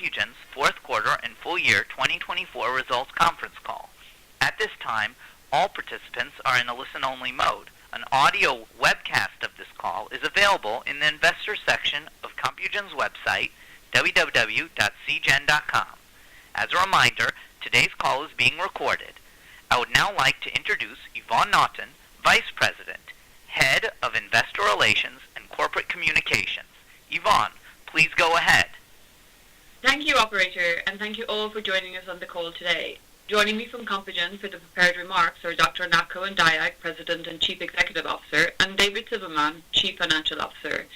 Compugen's fourth quarter and full year 2024 results conference call. At this time, all participants are in a listen-only mode. An audio webcast of this call is available in the Investors section of Compugen's website, www.cgen.com. As a reminder, today's call is being recorded. I would now like to introduce Yvonne Naughton, Vice President, Head of Investor Relations and Corporate Communications. Yvonne, please go ahead. Thank you, Operator, and thank you all for joining us on the call today. Joining me from Compugen for the prepared remarks are Dr. Anat Cohen-Dayag, President and Chief Executive Officer, and David Silverman, Chief Financial Officer.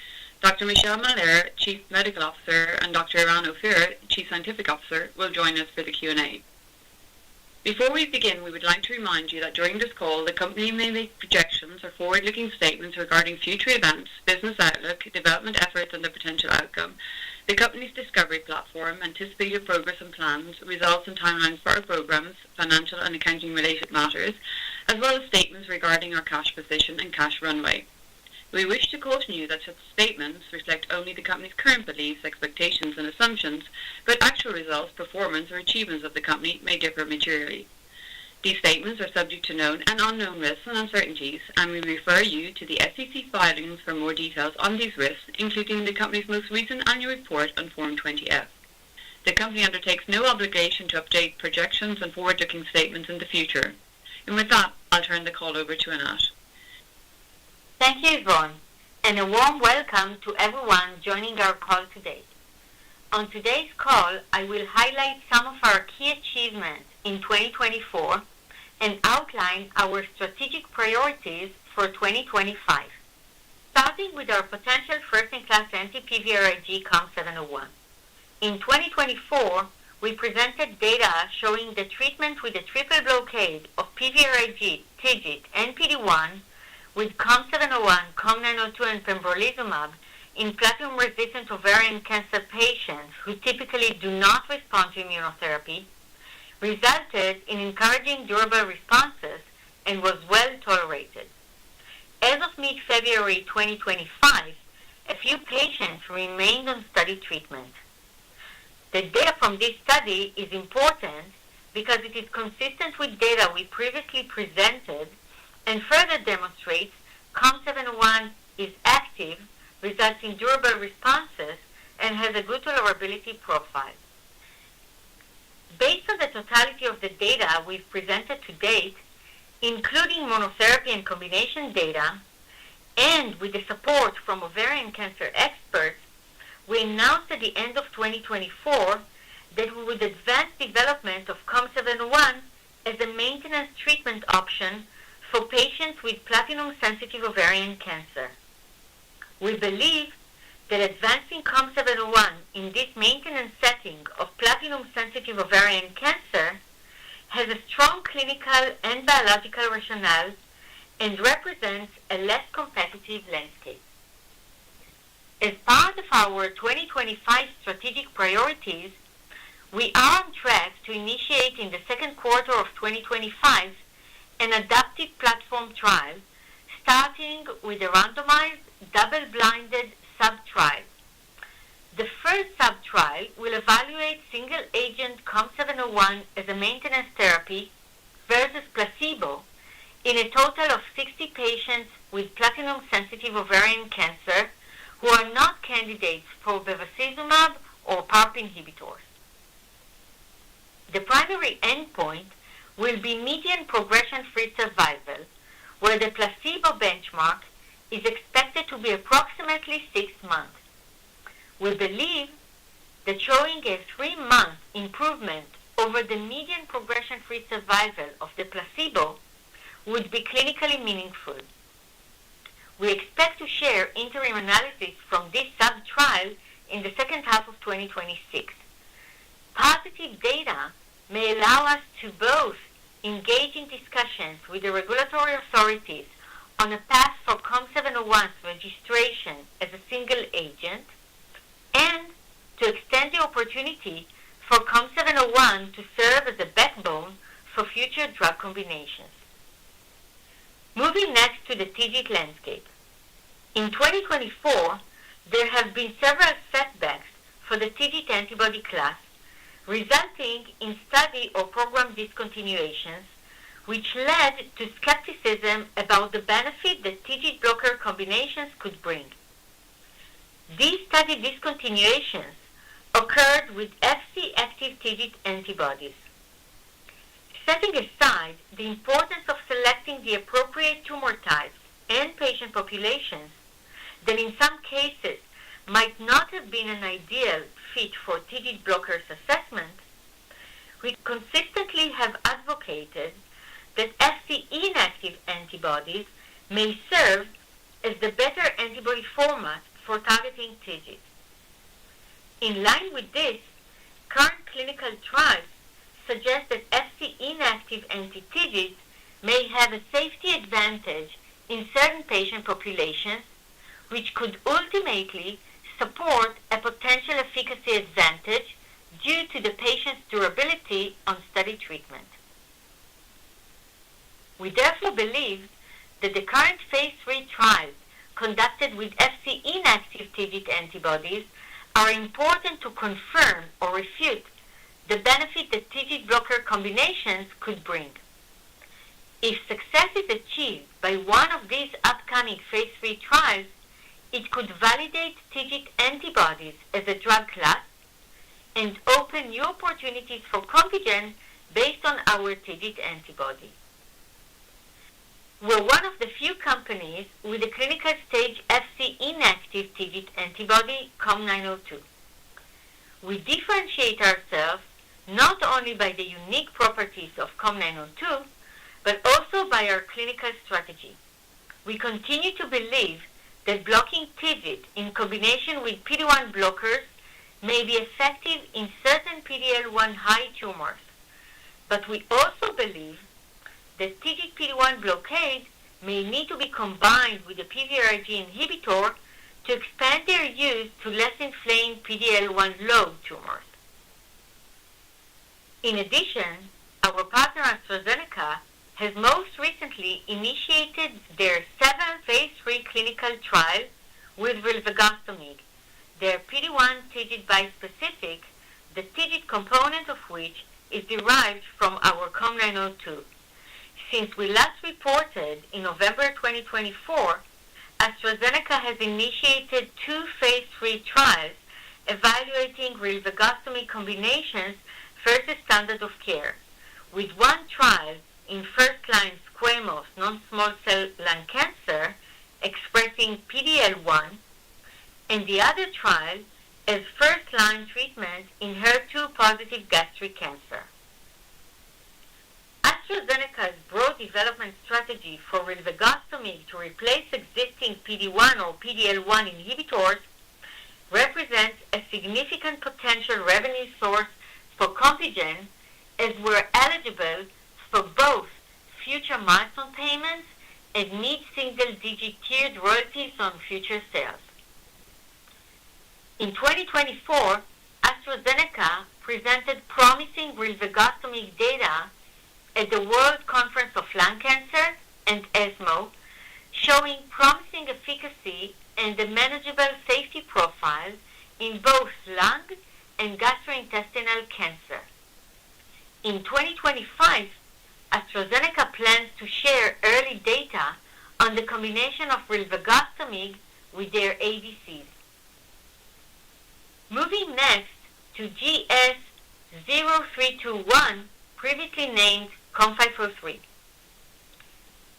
Dr. Michelle Malaire, Chief Medical Officer, and Dr. Eran Ophir, Chief Scientific Officer, will join us for the Q&A. Before we begin, we would like to remind you that during this call, the company may make projections or forward-looking statements regarding future events, business outlook, development efforts, and their potential outcome, the company's discovery platform, anticipated progress and plans, results and timelines for our programs, financial and accounting-related matters, as well as statements regarding our cash position and cash runway. We wish to caution you that such statements reflect only the company's current beliefs, expectations, and assumptions, but actual results, performance, or achievements of the company may differ materially. These statements are subject to known and unknown risks and uncertainties, and we refer you to the SEC filings for more details on these risks, including the company's most recent annual report on Form 20-F. The company undertakes no obligation to update projections and forward-looking statements in the future. And with that, I'll turn the call over to Anat. Thank you, Yvonne, and a warm welcome to everyone joining our call today. On today's call, I will highlight some of our key achievements in 2024 and outline our strategic priorities for 2025. Starting with our potential first-in-class anti-PVRIG COM701. In 2024, we presented data showing the treatment with a triple blockade of PVRIG, TIGIT, and PD-1 with COM701, COM902, and pembrolizumab in platinum-resistant ovarian cancer patients who typically do not respond to immunotherapy, resulted in encouraging durable responses and was well tolerated. As of mid-February 2025, a few patients remained on study treatment. The data from this study is important because it is consistent with data we previously presented and further demonstrates COM701 is active, results in durable responses, and has a good tolerability profile. Based on the totality of the data we've presented to date, including monotherapy and combination data, and with the support from ovarian cancer experts, we announced at the end of 2024 that we would advance development of COM701 as a maintenance treatment option for patients with platinum-sensitive ovarian cancer. We believe that advancing COM701 in this maintenance setting of platinum-sensitive ovarian cancer has a strong clinical and biological rationale and represents a less competitive landscape. As part of our 2025 strategic priorities, we are on track to initiate in the second quarter of 2025 an adaptive platform trial, starting with a randomized, double-blinded sub-trial. The first sub-trial will evaluate single-agent COM701 as a maintenance therapy versus placebo in a total of 60 patients with platinum-sensitive ovarian cancer who are not candidates for bevacizumab or PARP inhibitors. The primary endpoint will be median progression-free survival, where the placebo benchmark is expected to be approximately 6 months. We believe that showing a 3-month improvement over the median progression-free survival of the placebo would be clinically meaningful. We expect to share interim analysis from this sub-trial in the second half of 2026. Positive data may allow us to both engage in discussions with the regulatory authorities on a path for COM701's registration as a single agent, and to extend the opportunity for COM701 to serve as a backbone for future drug combinations. Moving next to the TIGIT landscape. In 2024, there have been several setbacks for the TIGIT antibody class, resulting in study or program discontinuations, which led to skepticism about the benefit that TIGIT blocker combinations could bring. These study discontinuations occurred with Fc-active TIGIT antibodies. Setting aside the importance of selecting the appropriate tumor types and patient populations that in some cases might not have been an ideal fit for TIGIT blockers assessment, we consistently have advocated that Fc-inactive antibodies may serve as the better antibody format for targeting TIGIT. In line with this, current clinical trials suggest that Fc-inactive anti-TIGIT may have a safety advantage in certain patient populations, which could ultimately support a potential efficacy advantage due to the patient's durability on study treatment. We therefore believe that the current phase 3 trials conducted with Fc-inactive TIGIT antibodies are important to confirm or refute the benefit that TIGIT blocker combinations could bring. If success is achieved by one of these upcoming phase 3 trials, it could validate TIGIT antibodies as a drug class and open new opportunities for Compugen based on our TIGIT antibody. We're one of the few companies with a clinical stage Fc-inactive TIGIT antibody, COM902. We differentiate ourselves not only by the unique properties of COM902, but also by our clinical strategy. We continue to believe that blocking TIGIT in combination with PD-1 blockers may be effective in certain PD-L1 high tumors, but we also believe that TIGIT PD-1 blockade may need to be combined with a PVRIG inhibitor to expand their use to less inflamed PD-L1 low tumors. In addition, our partner AstraZeneca has most recently initiated their 7th phase 3 clinical trial with rilvegostomig, their PD-1 TIGIT bispecific, the TIGIT component of which is derived from our COM902. Since we last reported in November 2024, AstraZeneca has initiated 2 phase 3 trials evaluating rilvegostomig combinations versus standard of care, with one trial in first-line squamous non-small cell lung cancer expressing PD-L1, and the other trial as first-line treatment in HER2-positive gastric cancer. AstraZeneca's broad development strategy for rilvegostomig to replace existing PD-1 or PD-L1 inhibitors represents a significant potential revenue source for Compugen, as we're eligible for both future milestone payments and mid-single-digit tiered royalties on future sales. In 2024, AstraZeneca presented promising rilvegostomig data at the World Conference of Lung Cancer and ESMO, showing promising efficacy and a manageable safety profile in both lung and gastrointestinal cancer. In 2025, AstraZeneca plans to share early data on the combination of rilvegostomig with their ADCs. Moving next to GS0321, previously named COM503.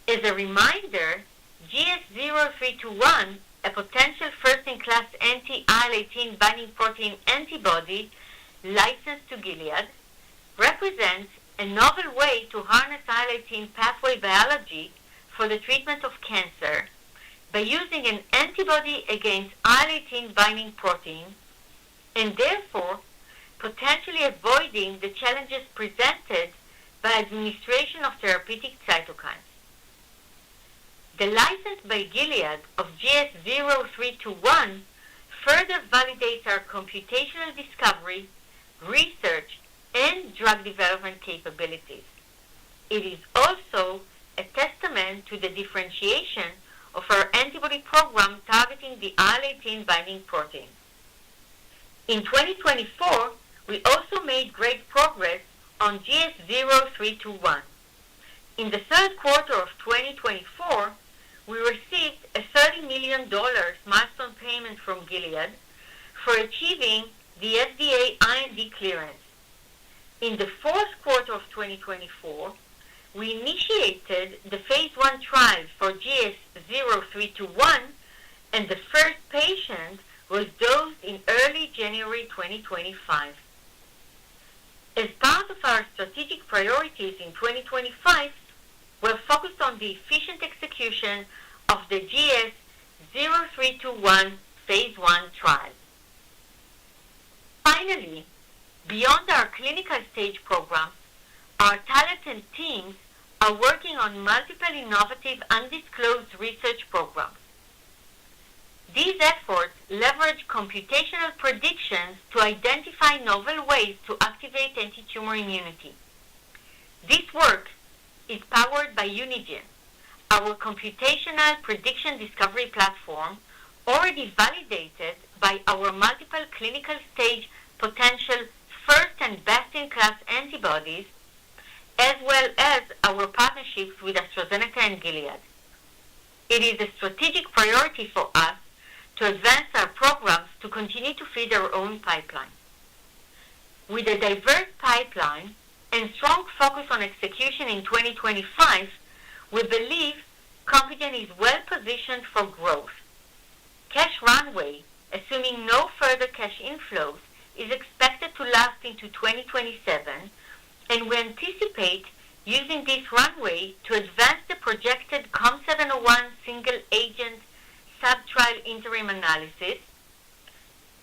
As a reminder, GS0321, a potential first-in-class anti-IL-18 binding protein antibody licensed to Gilead, represents a novel way to harness IL-18 pathway biology for the treatment of cancer by using an antibody against IL-18 binding protein, and therefore potentially avoiding the challenges presented by administration of therapeutic cytokines. The license by Gilead of GS0321 further validates our computational discovery, research, and drug development capabilities. It is also a testament to the differentiation of our antibody program targeting the IL-18 binding protein. In 2024, we also made great progress on GS0321. In the third quarter of 2024, we received a $30 million milestone payment from Gilead for achieving the FDA IND clearance. In the fourth quarter of 2024, we initiated the phase 1 trial for GS0321, and the first patient was dosed in early January 2025. As part of our strategic priorities in 2025, we're focused on the efficient execution of the GS0321 phase 1 trial. Finally, beyond our clinical stage programs, our talented teams are working on multiple innovative undisclosed research programs. These efforts leverage computational predictions to identify novel ways to activate anti-tumor immunity. This work is powered by Unigen, our computational prediction discovery platform, already validated by our multiple clinical stage potential first and best-in-class antibodies, as well as our partnerships with AstraZeneca and Gilead. It is a strategic priority for us to advance our programs to continue to feed our own pipeline. With a diverse pipeline and strong focus on execution in 2025, we believe Compugen is well positioned for growth. Cash runway, assuming no further cash inflows, is expected to last into 2027, and we anticipate using this runway to advance the projected COM701 single-agent sub-trial interim analysis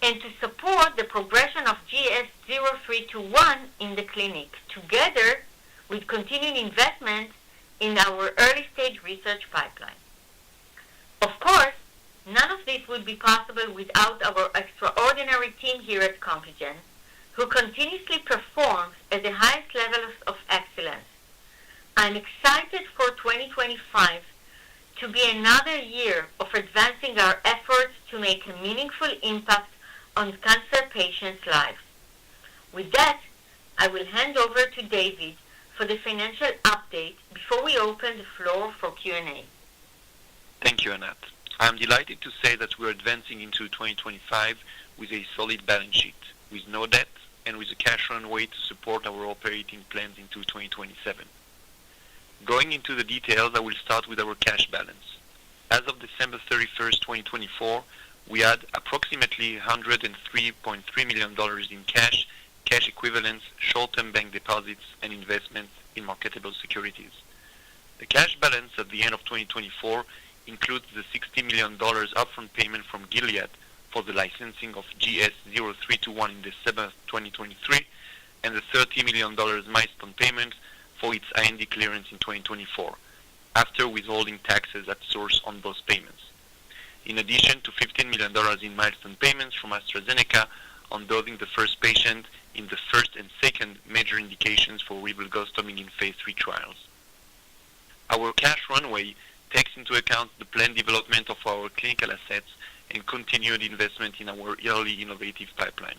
and to support the progression of GS0321 in the clinic, together with continuing investment in our early-stage research pipeline. Of course, none of this would be possible without our extraordinary team here at Compugen, who continuously performs at the highest levels of excellence. I'm excited for 2025 to be another year of advancing our efforts to make a meaningful impact on cancer patients' lives. With that, I will hand over to David for the financial update before we open the floor for Q&A. Thank you, Anat. I am delighted to say that we are advancing into 2025 with a solid balance sheet, with no debt, and with a cash runway to support our operating plans into 2027. Going into the details, I will start with our cash balance. As of December 31st, 2024, we had approximately $103.3 million in cash, cash equivalents, short-term bank deposits, and investments in marketable securities. The cash balance at the end of 2024 includes the $60 million upfront payment from Gilead for the licensing of GS0321 in December 2023, and the $30 million milestone payment for its IND clearance in 2024, after withholding taxes at source on those payments. In addition to $15 million in milestone payments from AstraZeneca on dosing the first patient in the first and second major indications for rilvegostomig in phase 3 trials. Our cash runway takes into account the planned development of our clinical assets and continued investment in our early innovative pipeline.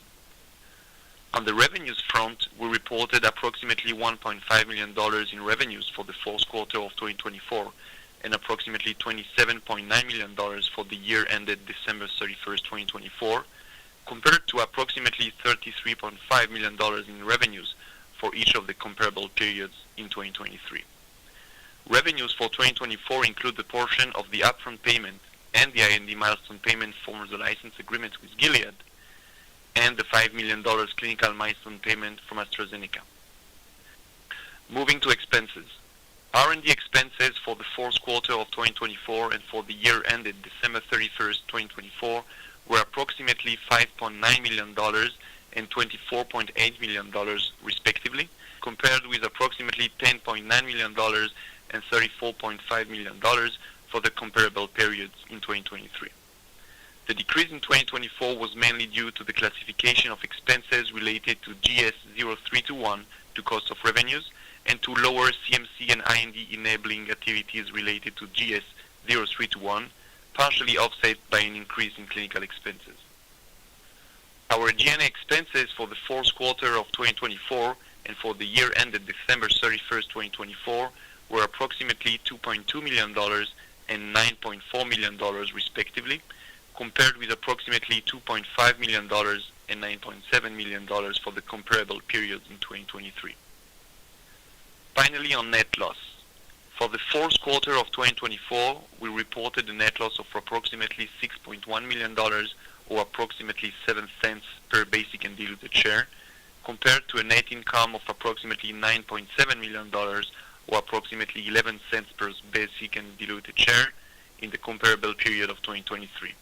On the revenues front, we reported approximately $1.5 million in revenues for the fourth quarter of 2024 and approximately $27.9 million for the year ended December 31st, 2024, compared to approximately $33.5 million in revenues for each of the comparable periods in 2023. Revenues for 2024 include the portion of the upfront payment and the IND milestone payment from the license agreement with Gilead, and the $5 million clinical milestone payment from AstraZeneca. Moving to expenses. R&D expenses for the fourth quarter of 2024 and for the year ended December 31st, 2024 were approximately $5.9 million and $24.8 million respectively, compared with approximately $10.9 million and $34.5 million for the comparable periods in 2023. The decrease in 2024 was mainly due to the classification of expenses related to GS0321 to cost of revenues and to lower CMC and IND enabling activities related to GS0321, partially offset by an increase in clinical expenses. Our G&A expenses for the fourth quarter of 2024 and for the year ended December 31st, 2024, were approximately $2.2 million and $9.4 million, respectively, compared with approximately $2.5 million and $9.7 million for the comparable periods in 2023. Finally, on net loss. For the fourth quarter of 2024, we reported a net loss of approximately $6.1 million, or approximately 7 cents per basic and diluted share, compared to a net income of approximately $9.7 million, or approximately 11 cents per basic and diluted share in the comparable period of 2023.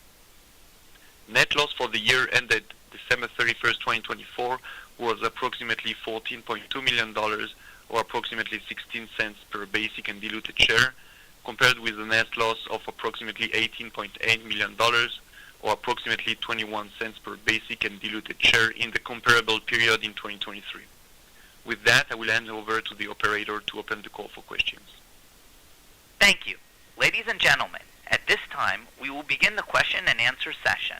Net loss for the year ended December 31st, 2024, was approximately $14.2 million, or approximately 16 cents per basic and diluted share, compared with a net loss of approximately $18.8 million, or approximately 21 cents per basic and diluted share in the comparable period in 2023. With that, I will hand over to the operator to open the call for questions. Thank you. Ladies and gentlemen, at this time, we will begin the question and answer session.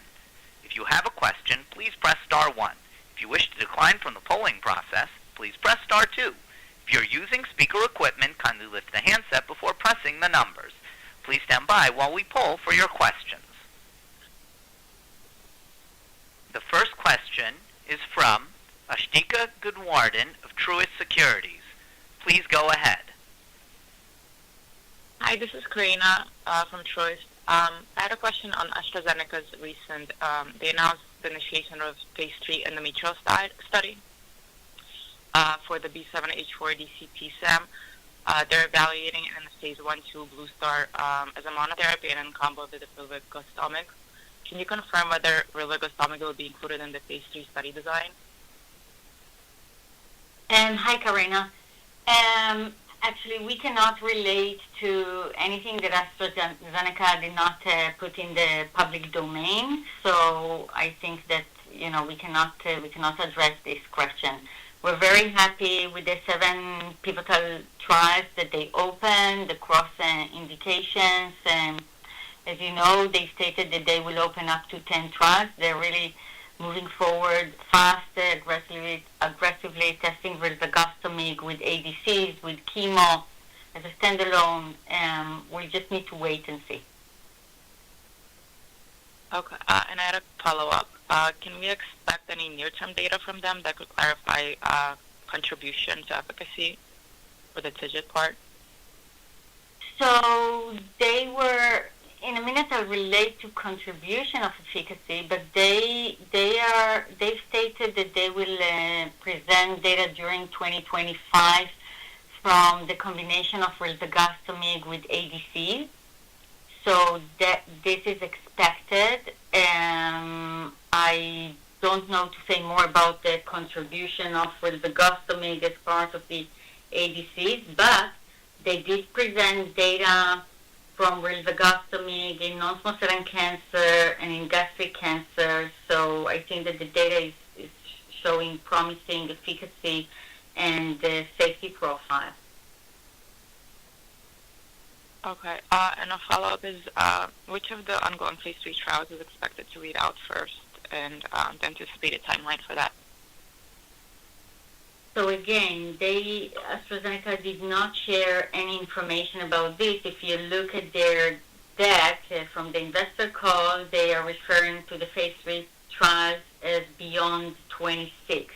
If you have a question, please press star 1. If you wish to decline from the polling process, please press star 2. If you're using speaker equipment, kindly lift the handset before pressing the numbers. Please stand by while we poll for your questions. The first question is from Ashtika Goodwarden of Truist Securities. Please go ahead. Hi, this is Karina from Truist. I had a question on AstraZeneca's recent, they announced the initiation of phase 3 endometrial study for the B7-H4 DCP SAM. They're evaluating it in the phase 1/2 Blue Star as a monotherapy and in combo with rilvegostomig. Can you confirm whether rilvegostomig will be included in the phase 3 study design? Hi, Karina. Actually, we cannot relate to anything that AstraZeneca did not put in the public domain. So I think that we cannot address this question. We're very happy with the 7 pivotal trials that they opened, the cross indications. As you know, they stated that they will open up to 10 trials. They're really moving forward fast, aggressively testing rilvegostomig with ADCs, with chemo as a standalone. We just need to wait and see. Okay. And I had a follow-up. Can we expect any near-term data from them that could clarify contribution to efficacy for the TIGIT part? So they were, in a minute I'll relate to contribution of efficacy, but they've stated that they will present data during 2025 from the combination of rilvegostomig with ADC. So that this is expected. I don't know to say more about the contribution of rilvegostomig as part of the ADCs, but they did present data from rilvegostomig in non-small cell lung cancer and in gastric cancer. So I think that the data is showing promising efficacy and safety profile. Okay. And a follow-up is, which of the ongoing phase 3 trials is expected to read out first, and the anticipated timeline for that? So again, AstraZeneca did not share any information about this. If you look at their deck from the investor call, they are referring to the phase 3 trials as beyond 26,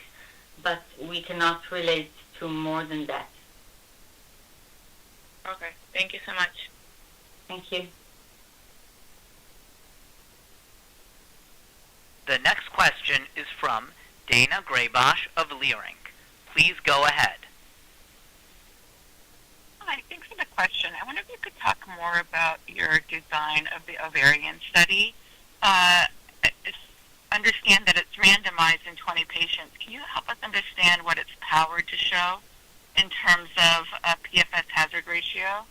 but we cannot relate to more than that. Okay. Thank you so much. Thank you. The next question is from Dana Graybosch of Leerink. Please go ahead. Hi, thanks for the question. I wonder if you could talk more about your design of the ovarian study. Understand that it's randomized in 20 patients. Can you help us understand what it's powered to show in terms of a PFS hazard ratio?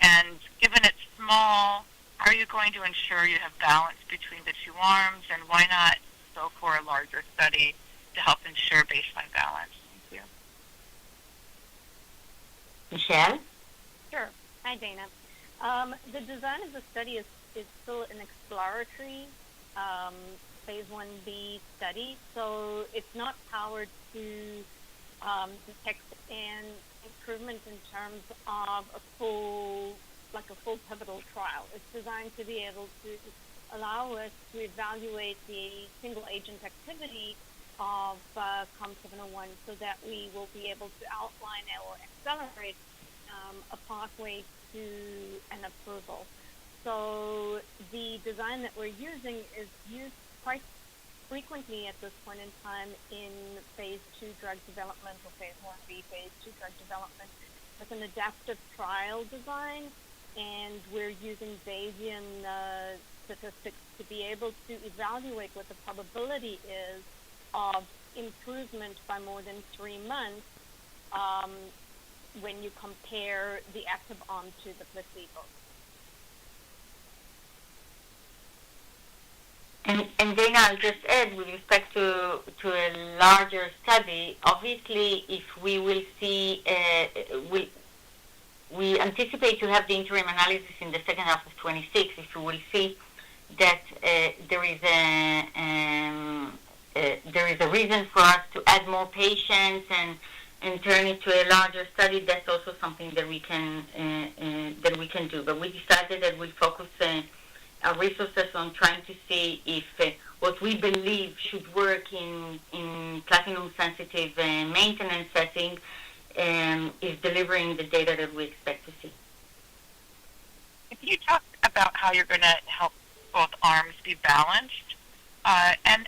And given it's small, how are you going to ensure you have balance between the two arms, and why not go for a larger study to help ensure baseline balance? Thank you. Michelle? Sure. Hi, Dana. The design of the study is still an exploratory phase 1b study, so it's not powered to detect an improvement in terms of a full pivotal trial. It's designed to be able to allow us to evaluate the single agent activity of COM701 so that we will be able to outline or accelerate a pathway to an approval. So the design that we're using is used quite frequently at this point in time in phase 2 drug development or phase 1b, phase 2 drug development with an adaptive trial design, and we're using Bayesian statistics to be able to evaluate what the probability is of improvement by more than 3 months when you compare the active arm to the placebo. And then I'll just add, with respect to a larger study, obviously, if we will see, we anticipate to have the interim analysis in the second half of 26. If we will see that there is a reason for us to add more patients and turn it to a larger study, that's also something that we can do. But we decided that we'll focus our resources on trying to see if what we believe should work in platinum-sensitive maintenance setting is delivering the data that we expect to see. If you talk about how you're going to help both arms be balanced, and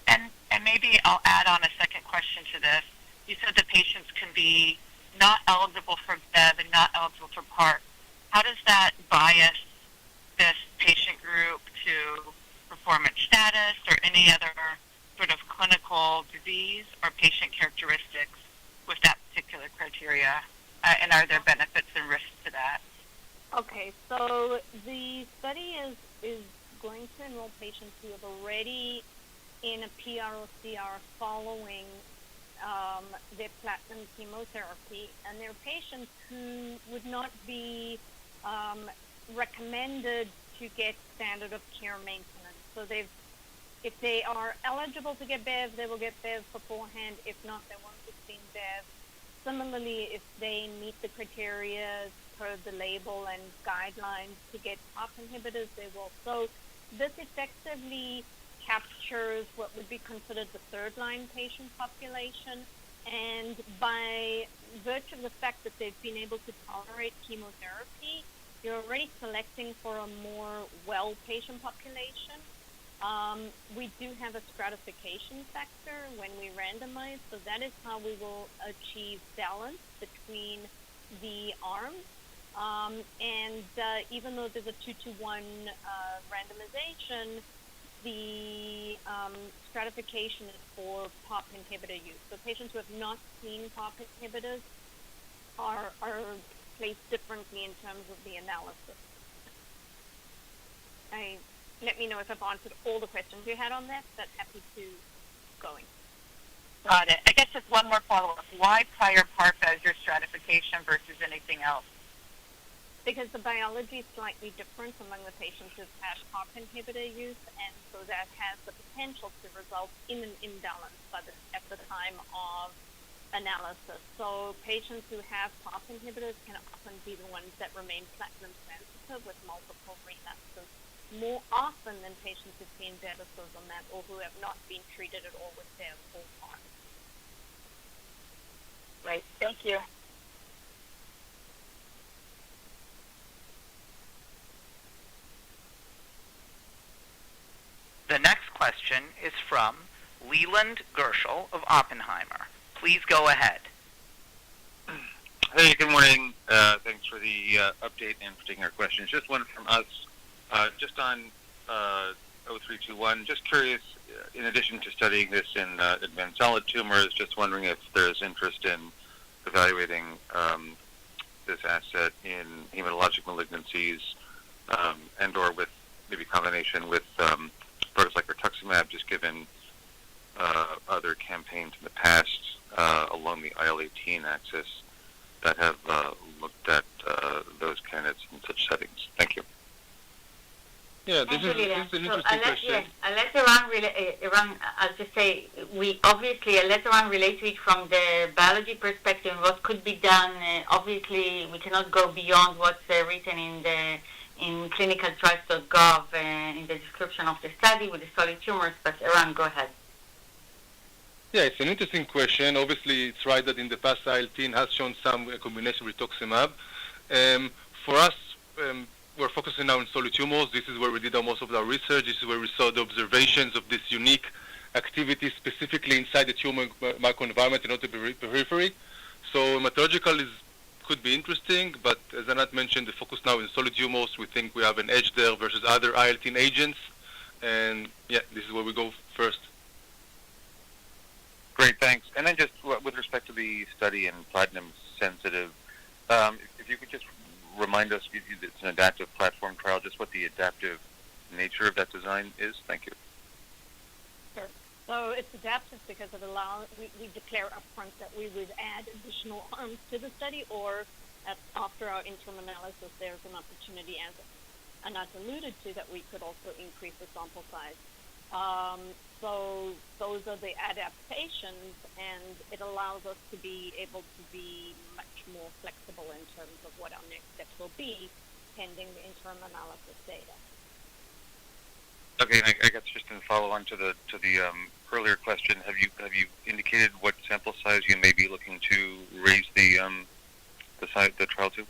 maybe I'll add on a second question to this. You said the patients can be not eligible for BEV and not eligible for PARP. How does that bias this patient group to performance status or any other sort of clinical disease or patient characteristics with that particular criteria? And are there benefits and risks to that? Okay, so the study is going to enroll patients who have already in a PR or CR following their platinum chemotherapy, and they're patients who would not be recommended to get standard of care maintenance. So if they are eligible to get BEV, they will get BEV beforehand. If not, they won't receive BEV. Similarly, if they meet the criteria per the label and guidelines to get PARP inhibitors, they will. So this effectively captures what would be considered the third-line patient population, and by virtue of the fact that they've been able to tolerate chemotherapy, you're already selecting for a more well patient population. We do have a stratification factor when we randomize, so that is how we will achieve balance between the arms. And even though there's a 2-to-1 randomization, the stratification is for PARP inhibitor use. So patients who have not seen PARP inhibitors are placed differently in terms of the analysis. Let me know if I've answered all the questions you had on that, but happy to going. Got it. I guess just one more follow-up. Why prior PARP as your stratification versus anything else? Because the biology is slightly different among the patients who've had PARP inhibitor use, and so that has the potential to result in an imbalance at the time of analysis. So patients who have PARP inhibitors can often be the ones that remain platinum sensitive with multiple relapses more often than patients who've seen bevacizumab or who have not been treated at all with their full PARP. Right. Thank you. The next question is from Leland Gershel of Oppenheimer. Please go ahead. Hey, good morning. Thanks for the update and for taking our questions. Just one from us, just on 0321. Just curious, in addition to studying this in advanced solid tumors, just wondering if there's interest in evaluating this asset in hematologic malignancies and or with maybe combination with drugs like rituximab, just given other campaigns in the past along the IL-18 axis that have looked at those candidates in such settings. Thank you. Yeah, Thank this you, is Lilian. an So interesting question. yes, unless Iran, I'll just say, unless Iran relates to it from the biology perspective and what could be done, obviously we cannot go beyond what's written in clinicaltrials.gov in the description of the study with the solid tumors, but Iran, go ahead. Yeah, it's an interesting question. Obviously, it's right that in the past IL-10 has shown some combination with rituximab. For us, we're focusing now on solid tumors. This is where we did most of our research. This is where we saw the observations of this unique activity specifically inside the tumor microenvironment and not the periphery. So hematological could be interesting, but as Anat mentioned, the focus now in solid tumors. We think we have an edge there versus other IL-10 agents. And yeah, this is where we go first. Great, thanks. And then just with respect to the study in platinum-sensitive, if you could just remind us, it's an adaptive platform trial, just what the adaptive nature of that design is. Thank you. Sure. So it's adaptive because it allows, we declare upfront that we would add additional arms to the study, or after our interim analysis, there's an opportunity, as Anat alluded to, that we could also increase the sample size. So those are the adaptations, and it allows us to be able to be much more flexible in terms of what our next steps will be, pending the interim analysis data. Okay, and I guess just in follow-on to the earlier question, have you indicated what sample size you may be looking to raise the trial to?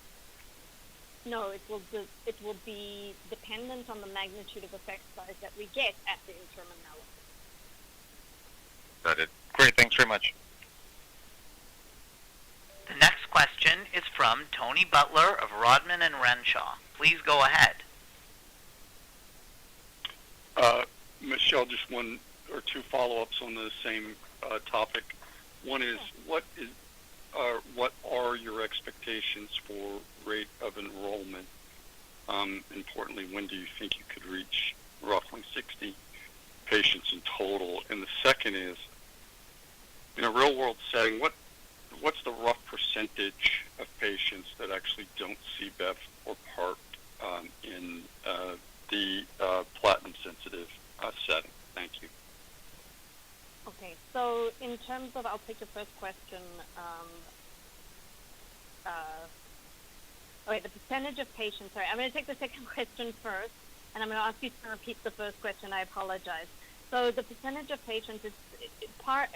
No, it will be dependent on the magnitude of effect size that we get at the interim analysis. Got it. Great, thanks very much. The next question is from Tony Butler of Rodman and Renshaw. Please go ahead. Michelle, just one or two follow-ups on the same topic. One is, what are your expectations for rate of enrollment? Importantly, when do you think you could reach roughly 60 patients in total? And the second is, in a real-world setting, what's the rough percentage of patients that actually don't see Bev or PARP in the platinum-sensitive setting? Thank you. Okay, so in terms of, I'll take the first question. The percentage of patients, sorry, I'm going to take the second question first, and I'm going to ask you to repeat the first question. I apologize. So the percentage of patients, PARP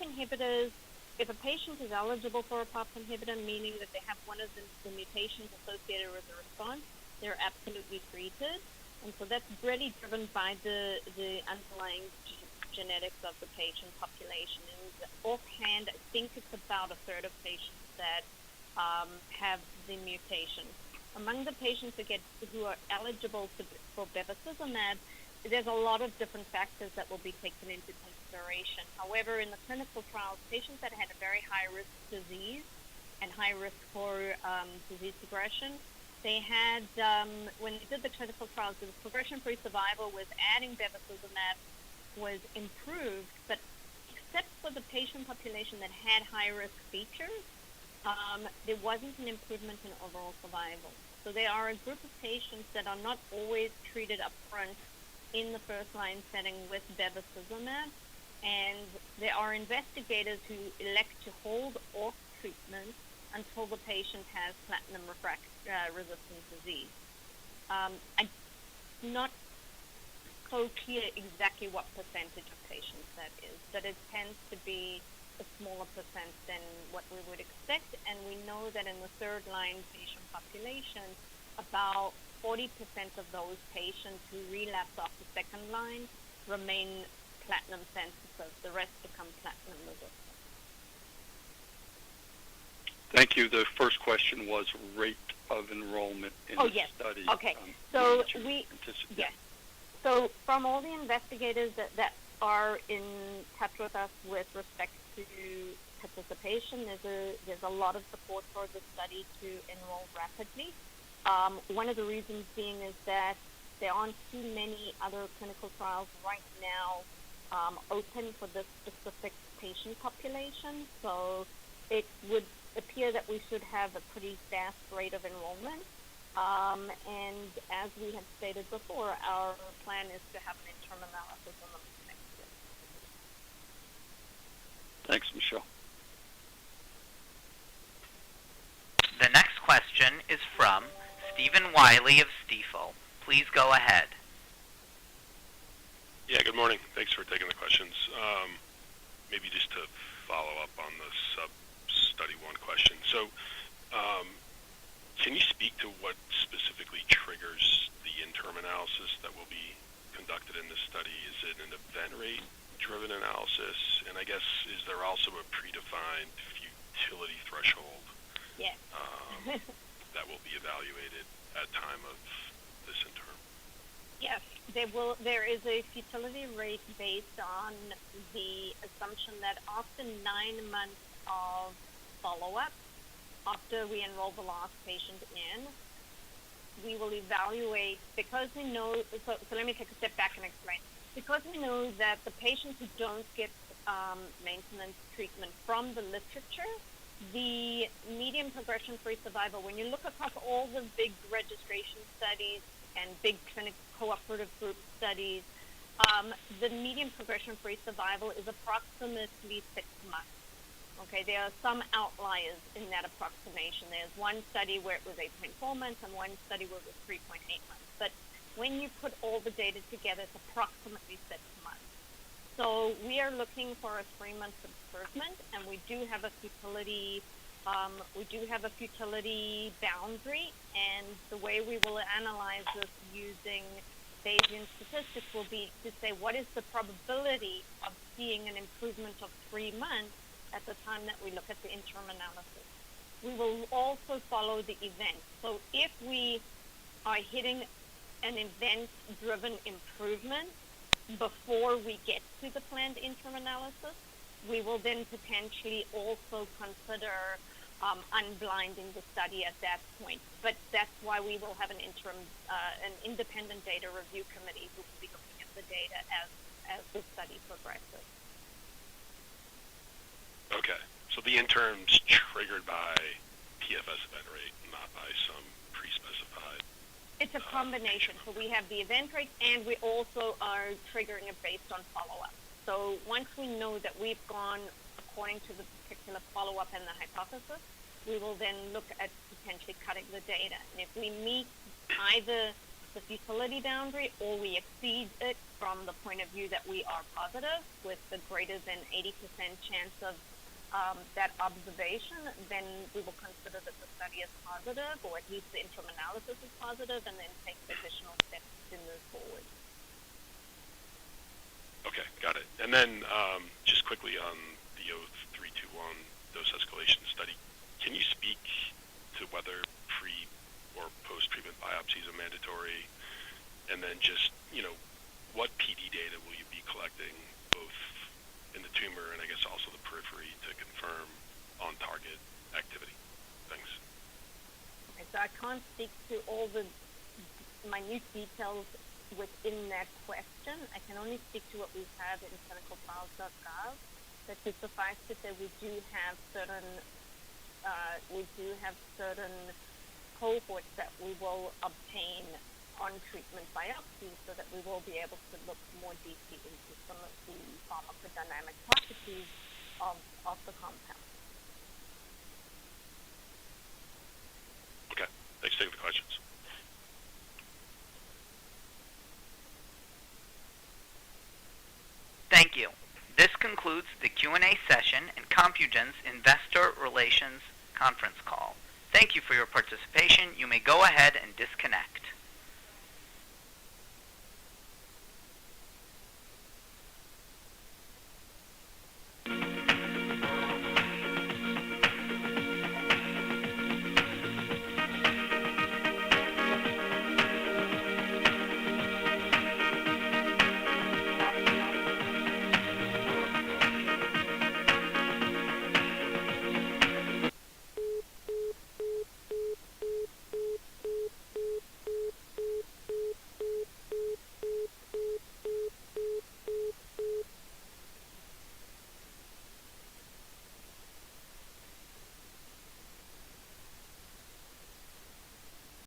inhibitors, if a patient is eligible for a PARP inhibitor, meaning that they have one of the mutations associated with the response, they're absolutely treated. And so that's really driven by the underlying genetics of the patient population. And offhand, I think it's about a third of patients that have the mutation. Among the patients who are eligible for bevacizumab, there's a lot of different factors that will be taken into consideration. However, in the clinical trials, patients that had a very high-risk disease and high risk for disease progression, they had, when they did the clinical trials, the progression-free survival with adding bevacizumab was improved, but except for the patient population that had high-risk features, there wasn't an improvement in overall survival. So there are a group of patients that are not always treated up front in the first-line setting with bevacizumab, and there are investigators who elect to hold off treatment until the patient has platinum-resistant disease. I'm not so clear exactly what percentage of patients that is, but it tends to be a smaller percent than what we would expect, and we know that in the third-line patient population, about 40% of those patients who relapse after second line remain platinum sensitive. The rest become platinum resistant. Thank you. The first question was rate of enrollment in the study. Okay. So So from all the investigators that are in touch with us with respect to participation, there's a lot of support for the study to enroll rapidly. One of the reasons being is that there aren't too many other clinical trials right now open for this specific patient population. So it would appear that we should have a pretty fast rate of enrollment. And as we have stated before, our plan is to have an interim analysis on them next year. Thanks, Michelle. The next question is from Stephen Wiley of Stifel. Please go ahead. Yeah, good morning. Thanks for taking the questions. Maybe just to follow up on the sub-study 1 question. So, can you speak to what specifically triggers the interim analysis that will be conducted in this study? Is it an event rate-driven analysis? And I guess, is there also a predefined futility threshold Yes. that will be evaluated at time of this interim? Yes, there is a futility rate based on the assumption that after 9 months of follow-up, after we enroll the last patient in, we will evaluate, because we know, so let me take a step back and explain. Because we know that the patients who don't get maintenance treatment from the literature, the median progression-free survival, when you look across all the big registration studies and big clinical cooperative group studies, the median progression-free survival is approximately 6 months. Okay, there are some outliers in that approximation. There's one study where it was 8.4 months and one study where it was 3.8 months. But when you put all the data together, it's approximately 6 months. So we are looking for a 3-month improvement, and we do have a futility boundary, and the way we will analyze this using Bayesian statistics will be to say what is the probability of seeing an improvement of 3 months at the time that we look at the interim analysis. We will also follow the event. So if we are hitting an event-driven improvement before we get to the planned interim analysis, we will then potentially also consider unblinding the study at that point. But that's why we will have an independent data review committee who will be looking at the data as the study progresses. Okay, so the interim's triggered by PFS event rate, not by some pre-specified. It's a combination. So we have the event rate, and we also are triggering it based on follow-up. So once we know that we've gone according to the particular follow-up and the hypothesis, we will then look at potentially cutting the data. And if we meet either the futility boundary or we exceed it from the point of view that we are positive with the greater than 80% chance of that observation, then we will consider that the study is positive, or at least the interim analysis is positive, and then take additional steps to move forward. Okay, got it. And then just quickly on the 0321 dose escalation study, can you speak to whether pre or post-treatment biopsies are mandatory? And then just, what PD data will you be collecting both in the tumor and I guess also the periphery to confirm on-target activity? Thanks. Okay, so I can't speak to all the minute details within that question. I can only speak to what we have in clinicaltrials.gov. That to suffice to say, we do have certain cohorts that we will obtain on treatment biopsies, so that we will be able to look more deeply into some of the pharmacodynamic properties of the compound. Okay, thanks for taking the questions. Thank you. This concludes the Q&A session and Compugen's Investor Relations conference call. Thank you for your participation. You may go ahead and disconnect.